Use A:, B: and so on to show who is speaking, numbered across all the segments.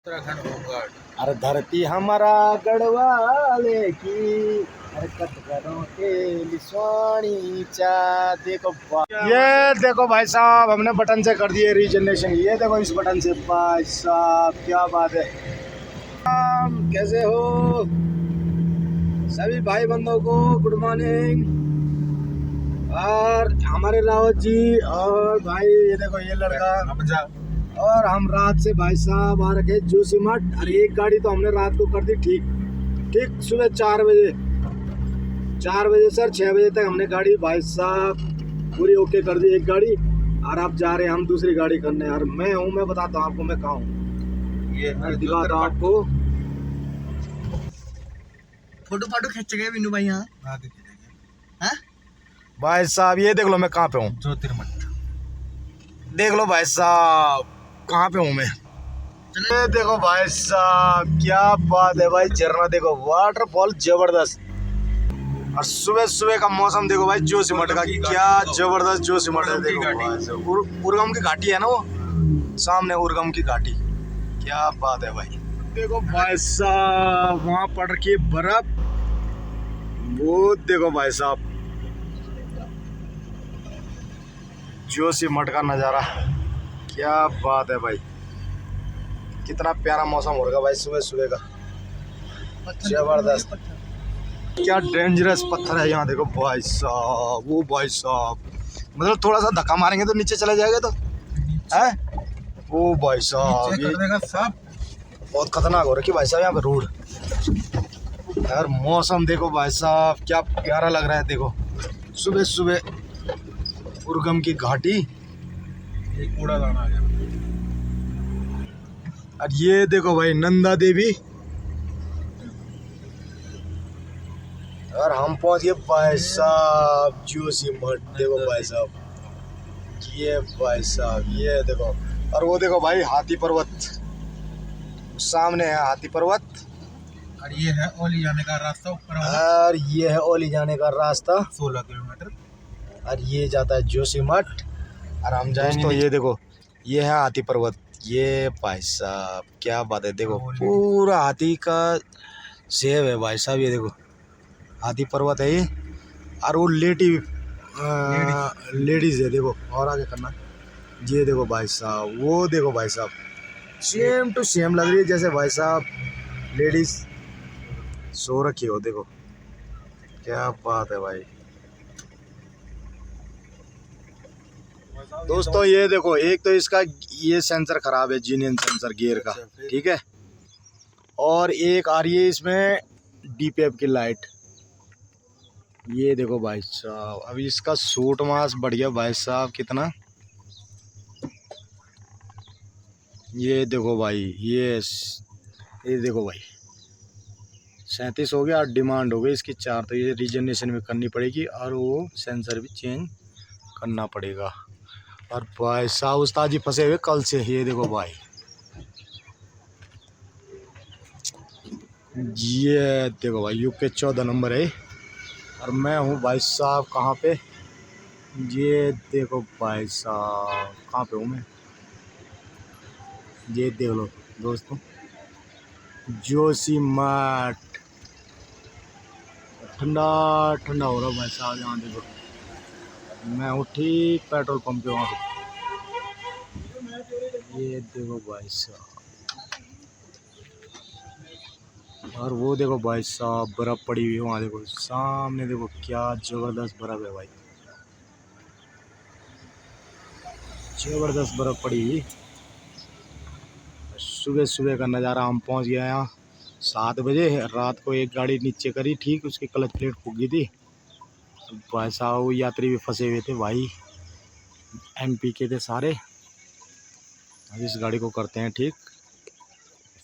A: Uttarakhand home guard.
B: अरे धरती हमारा गढ़वाले की हरकत करो के लिस्वानी चा। देखो ये देखो भाई साहब, हमने बटन से कर दिए रीजनरेशन। ये देखो इस बटन से भाई साहब, क्या बात है। कैसे हो सभी भाई बंधुओं को गुड मॉर्निंग। और हमारे रावत जी और भाई, ये देखो ये लड़का, और हम रात से भाई साहब आ रखे जोशीमठ। और एक गाड़ी तो हमने रात को कर दी ठीक सुबह 4 बजे सर 6 बजे तक हमने गाड़ी भाई साहब पूरी ओके कर दी एक गाड़ी। और अब जा रहे हैं हम दूसरी गाड़ी करने। यार मैं बताता हूँ आपको मैं कहाँ हूँ, ये मैं दिखाता हूँ आपको।
A: फोटो खींच गए विनू भाई यहाँ।
B: भाई साहब ये देख लो मैं कहाँ पे हूँ,
A: ज्योतिर्मठ।
B: देख लो भाई साहब कहाँ पे हूँ मैं। ये देखो भाई साहब, क्या बात है भाई। झरना देखो, वाटरफॉल जबरदस्त। और सुबह सुबह का मौसम देखो भाई जोशीमठ का, क्या जबरदस्त जोशीमठ है। देखो उर्गम की घाटी है ना वो, सामने उर्गम की घाटी। क्या बात है भाई। देखो भाई साहब वहाँ पड़ रखी है बर्फ, वो देखो भाई साहब जोशीमठ का नज़ारा। क्या बात है भाई, कितना प्यारा मौसम हो रहा भाई सुबह सुबह का, जबरदस्त। क्या डेंजरस पत्थर है यहाँ देखो भाई साहब। वो भाई साहब मतलब थोड़ा सा धक्का मारेंगे तो नीचे चले जाएगा तो है। वो भाई साहब ये बहुत खतरनाक हो रखी भाई साहब यहाँ पे रोड। यार मौसम देखो भाई साहब, क्या प्यारा लग रहा है। देखो सुबह सुबह उर्गम की घाटी,
A: एक कूड़ादान आ गया।
B: और ये देखो भाई नंदा देवी। और हम पहुंच गए भाई साहब जोशीमठ। देखो भाई साहब, ये भाई साहब ये देखो। और वो देखो भाई हाथी पर्वत सामने है, हाथी पर्वत।
A: और ये है ओली जाने का रास्ता ऊपर वाला।
B: और ये है ओली जाने का रास्ता
A: 16 किलोमीटर।
B: और ये जाता है जोशीमठ। और हम जाएंगे तो ये देखो ये है हाथी पर्वत। ये भाई साहब क्या बात है। देखो पूरा हाथी का सेब है भाई साहब। ये देखो हाथी पर्वत है ये। और वो लेडीज है देखो। और आगे करना, ये देखो भाई साहब, वो देखो भाई साहब सेम टू सेम लग रही है जैसे भाई साहब लेडीज सो रखी हो। देखो क्या बात है भाई। दोस्तों ये देखो, एक तो इसका ये सेंसर खराब है, जीनियन सेंसर गियर का, ठीक है। और एक आ रही है इसमें डीपीएफ की लाइट। ये देखो भाई साहब, अभी इसका सूट मास बढ़ गया भाई साहब कितना। ये देखो भाई ये देखो भाई 37 हो गया और डिमांड हो गई इसकी 4। तो ये रीजनरेशन में करनी पड़ेगी और वो सेंसर भी चेंज करना पड़ेगा। और भाई साहब उस्ताद जी फंसे हुए कल से। ये देखो भाई, ये देखो भाई यूके 14 नंबर है। और मैं हूँ भाई साहब कहाँ पे, ये देखो भाई साहब कहाँ पे हूँ मैं। ये देख लो दोस्तों जोशीमठ। ठंडा ठंडा हो रहा भाई साहब यहाँ देखो। मैं हूँ ठीक पेट्रोल पंप पे वहाँ पे। ये देखो भाई साहब, और वो देखो भाई साहब बर्फ़ पड़ी हुई है वहाँ देखो सामने। देखो क्या ज़बरदस्त बर्फ़ है भाई, ज़बरदस्त बर्फ़ पड़ी हुई। सुबह सुबह का नज़ारा। हम पहुँच गए यहाँ 7 बजे। रात को एक गाड़ी नीचे करी ठीक, उसकी क्लच प्लेट फूक गई थी। भाई साहब वो यात्री भी फंसे हुए थे भाई, एमपी के थे सारे। अब इस गाड़ी को करते हैं ठीक,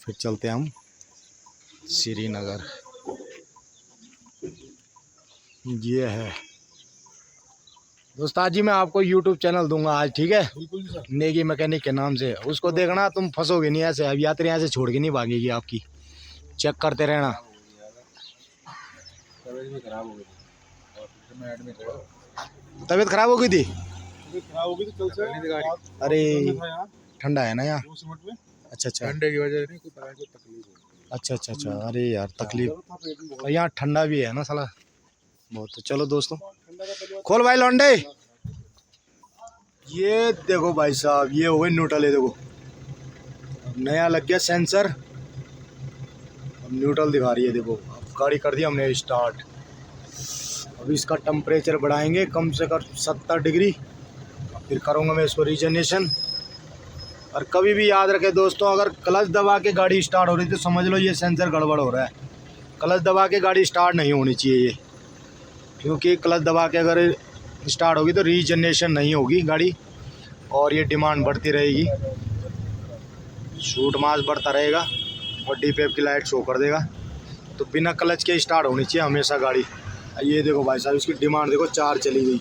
B: फिर चलते हैं हम श्रीनगर। ये है दोस्त, आज जी मैं आपको यूट्यूब चैनल दूंगा आज, ठीक है, नेगी मैकेनिक के नाम से। उसको देखना, तुम फंसोगे नहीं ऐसे। अब यात्री यहाँ से छोड़ के नहीं भागेगी आपकी, चेक करते रहना। तबीयत खराब हो गई थी। अरे ठंडा है ना यहाँ। अच्छा अच्छा
A: ठंडे की वजह से नहीं, कोई पता नहीं कोई तकलीफ हो।
B: अच्छा अच्छा अच्छा। अरे यार तकलीफ, और यहाँ ठंडा भी है ना साला बहुत। तो चलो दोस्तों, खोल भाई लौंडे। ये देखो भाई साहब, ये हो गई न्यूट्रल, ये देखो अब नया लग गया सेंसर, अब न्यूट्रल दिखा रही है। देखो अब गाड़ी कर दी हमने स्टार्ट। अभी इसका टेम्परेचर बढ़ाएंगे कम से कम 70 डिग्री, फिर करूँगा मैं इसको रीजनरेशन। और कभी भी याद रखें दोस्तों, अगर क्लच दबा के गाड़ी स्टार्ट हो रही तो समझ लो ये सेंसर गड़बड़ हो रहा है। क्लच दबा के गाड़ी स्टार्ट नहीं होनी चाहिए ये, क्योंकि क्लच दबा के अगर स्टार्ट होगी तो रीजनरेशन नहीं होगी गाड़ी, और ये डिमांड बढ़ती रहेगी, शूट मास बढ़ता रहेगा और डीपीएफ की लाइट शो कर देगा। तो बिना क्लच के स्टार्ट होनी चाहिए हमेशा गाड़ी। ये देखो भाई साहब, इसकी डिमांड देखो 4 चली गई,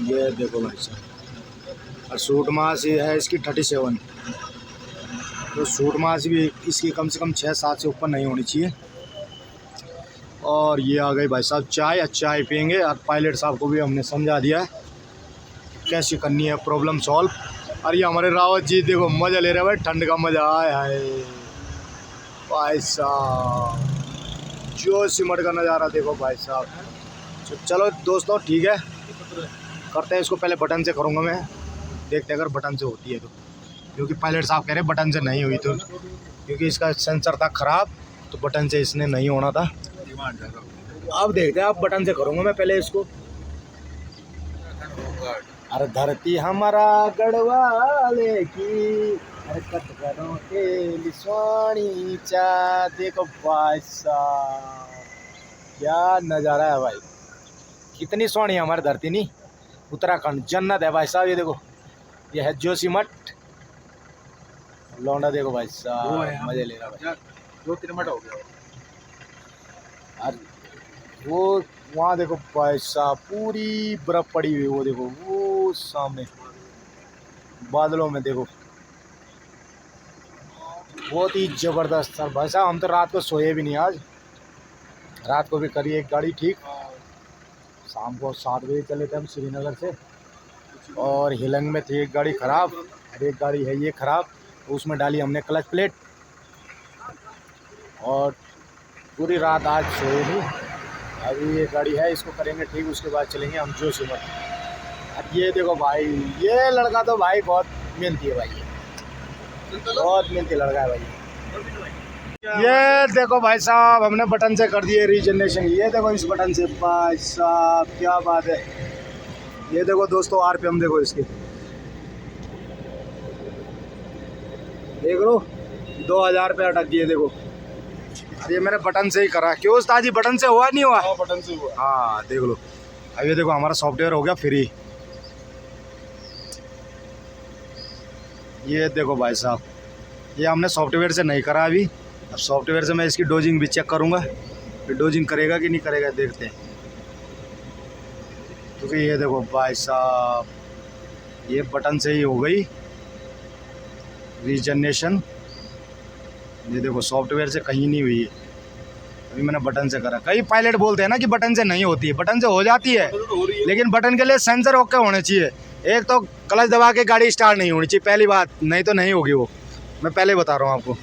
B: ये देखो भाई साहब। और शूट मास ये है इसकी 37, तो शूट मास भी इसकी कम से कम 6-7 से ऊपर नहीं होनी चाहिए। और ये आ गई भाई साहब चाय, आज चाय पियेंगे। और पायलट साहब को भी हमने समझा दिया है कैसी करनी है प्रॉब्लम सॉल्व। और ये हमारे रावत जी देखो मज़ा ले रहे हैं भाई, ठंड का मज़ा आया है भाई साहब, जो सिमट का नज़ारा देखो भाई साहब। चलो दोस्तों ठीक है, करते हैं इसको। पहले बटन से करूँगा मैं, देखते हैं अगर बटन से होती है तो, क्योंकि पायलट साहब कह रहे बटन से नहीं हुई, तो क्योंकि इसका सेंसर था ख़राब तो बटन से इसने नहीं होना था। अब देखते हैं, अब बटन से करूँगा मैं पहले इसको। अरे धरती हमारा गढ़वाले की, हरकत करो के लिस्वानी चा, देखो भाई साहब क्या नज़ारा है भाई, कितनी सोहनी है हमारी धरती। नहीं उत्तराखंड जन्नत है भाई साहब। ये देखो ये है जोशीमठ, लौंडा देखो भाई साहब मजे ले रहा है।
A: 2-3 मिनट हो गया।
B: और वो वहाँ देखो भाई साहब पूरी बर्फ पड़ी हुई, वो देखो वो सामने बादलों में देखो, बहुत ही ज़बरदस्त सर भाई साहब। हम तो रात को सोए भी नहीं, आज रात को भी करी एक गाड़ी ठीक, शाम को 7 बजे चले थे हम श्रीनगर से, और हिलंग में थी एक गाड़ी ख़राब, और एक गाड़ी है ये ख़राब, उसमें डाली हमने क्लच प्लेट, और पूरी रात आज सोए नहीं। अभी ये गाड़ी है, इसको करेंगे ठीक, उसके बाद चलेंगे हम जोशीमठ। अब ये देखो भाई, ये लड़का तो भाई बहुत मेहनती है भाई, ये बहुत मेहनती लड़का है भाई। ये देखो भाई साहब हमने बटन से कर दिए रीजनरेशन, ये देखो इस बटन से भाई साहब क्या बात है। ये देखो दोस्तों आरपीएम देखो इसके, देख लो 2000 पे अटक गई, देखो ये मैंने बटन से ही करा। क्यों उस्ताद जी बटन से हुआ नहीं हुआ?
A: बटन से हुआ।
B: हाँ देख लो। अब ये देखो हमारा सॉफ्टवेयर हो गया फ्री, ये देखो भाई साहब ये हमने सॉफ्टवेयर से नहीं करा अभी। अब सॉफ्टवेयर से मैं इसकी डोजिंग भी चेक करूँगा, फिर डोजिंग करेगा कि नहीं करेगा देखते हैं। क्योंकि ये देखो भाई साहब ये बटन से ही हो गई रीजनरेशन, ये देखो सॉफ्टवेयर से कहीं नहीं हुई है, अभी मैंने बटन से करा। कई पायलट बोलते हैं ना कि बटन से नहीं होती है, बटन से हो जाती है, लेकिन बटन के लिए सेंसर ओके होने चाहिए। एक तो क्लच दबा के गाड़ी स्टार्ट नहीं होनी चाहिए पहली बात, नहीं तो नहीं होगी वो, मैं पहले बता रहा हूँ आपको।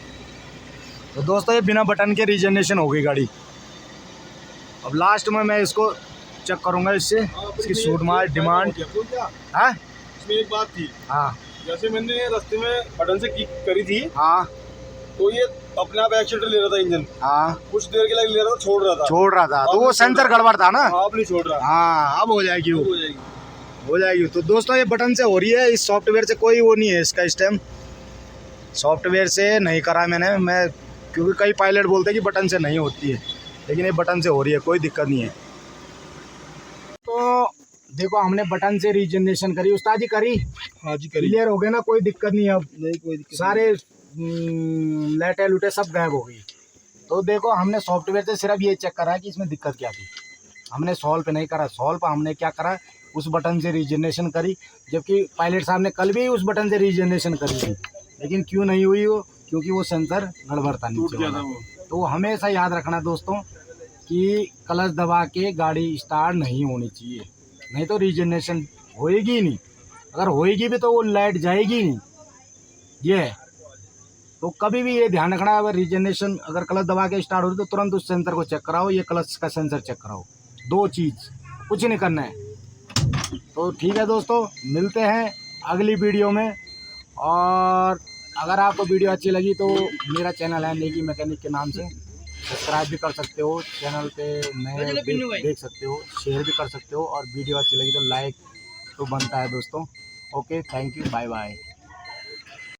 B: तो दोस्तों ये बिना बटन के रीजनरेशन हो गई गाड़ी। अब लास्ट में मैं इसको चेक करूँगा इससे, इसकी शूट मार डिमांड। हाँ
A: इसमें एक बात थी,
B: हाँ
A: जैसे मैंने रास्ते में बटन से किक करी थी,
B: हाँ
A: तो ये अपने आप एक्सीटर ले रहा था इंजन,
B: हाँ
A: कुछ देर के लिए ले रहा था, छोड़ रहा था,
B: तो वो सेंसर गड़बड़ था ना।
A: आप नहीं छोड़ रहा।
B: हाँ अब हो जाएगी,
A: हो जाएगी।
B: हो जाएगी। तो दोस्तों ये बटन से हो रही है, इस सॉफ्टवेयर से कोई वो नहीं है इसका स्टेम, सॉफ्टवेयर से नहीं करा मैं क्योंकि कई पायलट बोलते हैं कि बटन से नहीं होती है, लेकिन ये बटन से हो रही है, कोई दिक्कत नहीं है। तो देखो हमने बटन से रीजनरेशन करी, उस्ताद जी करी,
A: हाँ जी करी,
B: क्लियर हो गया ना, कोई दिक्कत नहीं है। अब
A: नहीं कोई दिक्कत
B: सारे लाइटें लूटे सब गायब हो गई। तो देखो हमने सॉफ्टवेयर से सिर्फ ये चेक करा है कि इसमें दिक्कत क्या थी, हमने सॉल्व पे नहीं करा। सॉल्व पे हमने क्या करा, उस बटन से रीजनरेशन करी, जबकि पायलट साहब ने कल भी उस बटन से रीजनरेशन करी थी, लेकिन क्यों नहीं हुई वो, क्योंकि वो सेंसर गड़बड़ था,
A: टूट
B: नीचे
A: गया
B: वाला।
A: था वो।
B: तो हमेशा याद रखना दोस्तों कि क्लच दबा के गाड़ी स्टार्ट नहीं होनी चाहिए, नहीं तो रीजनरेशन होएगी ही नहीं, अगर होएगी भी तो वो लाइट जाएगी ही नहीं। ये है
C: तो कभी भी ये ध्यान रखना है, अगर रीजनरेशन अगर क्लच दबा के स्टार्ट हो रही तो तुरंत उस सेंसर को चेक कराओ, ये क्लच का सेंसर चेक कराओ, 2 चीज़, कुछ नहीं करना है। तो ठीक है दोस्तों, मिलते हैं अगली वीडियो में। और अगर आपको वीडियो अच्छी लगी तो मेरा चैनल है नेगी मैकेनिक के नाम से, सब्सक्राइब भी कर सकते हो, चैनल पे नए देख सकते हो, शेयर भी कर सकते हो, और वीडियो अच्छी लगी तो लाइक तो बनता है दोस्तों। Okay, thank you, bye bye.